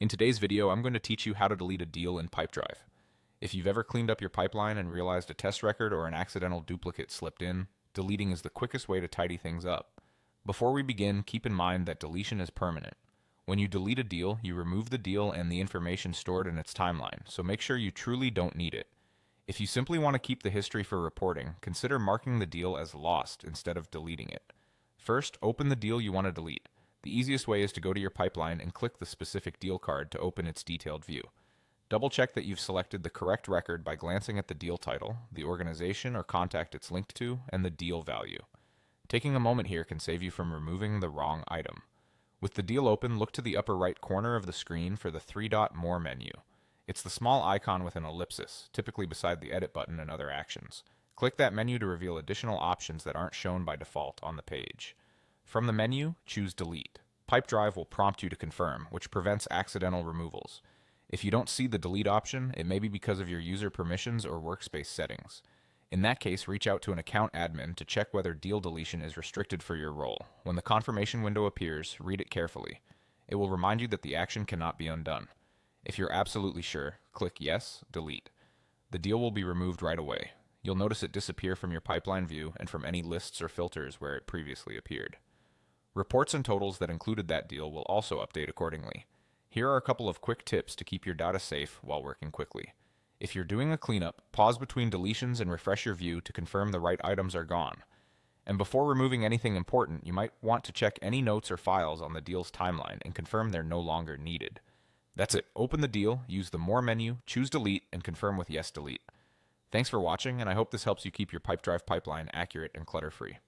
In today's video, I'm going to teach you how to delete a deal in Pipedrive. If you've ever cleaned up your pipeline and realized a test record or an accidental duplicate slipped in, deleting is the quickest way to tidy things up. Before we begin, keep in mind that deletion is permanent. When you delete a deal, you remove the deal and the information stored in its timeline, so make sure you truly don't need it. If you simply want to keep the history for reporting, consider marking the deal as lost instead of deleting it. First, open the deal you want to delete. The easiest way is to go to your pipeline and click the specific deal card to open its detailed view. Double check that you've selected the correct record by glancing at the deal title, the organization or contact it's linked to, and the deal value. Taking a moment here can save you from removing the wrong item. With the deal open, look to the upper right corner of the screen for the three-dot More menu. It's the small icon with an ellipsis, typically beside the Edit button and other actions. Click that menu to reveal additional options that aren't shown by default on the page. From the menu, choose Delete. Pipedrive will prompt you to confirm, which prevents accidental removals. If you don't see the delete option, it may be because of your user permissions or workspace settings. In that case, reach out to an account admin to check whether deal deletion is restricted for your role. When the confirmation window appears, read it carefully. It will remind you that the action cannot be undone. If you're absolutely sure, click Yes, Delete. The deal will be removed right away. You'll notice it disappear from your pipeline view and from any lists or filters where it previously appeared. Reports and totals that included that deal will also update accordingly. Here are a couple of quick tips to keep your data safe while working quickly. If you're doing a cleanup, pause between deletions and refresh your view to confirm the right items are gone. And before removing anything important, you might want to check any notes or files on the deal's timeline and confirm they're no longer needed. That's it. Open the deal, use the More menu, choose Delete, and confirm with Yes, Delete. Thanks for watching, and I hope this helps you keep your Pipedrive pipeline accurate and clutter-free.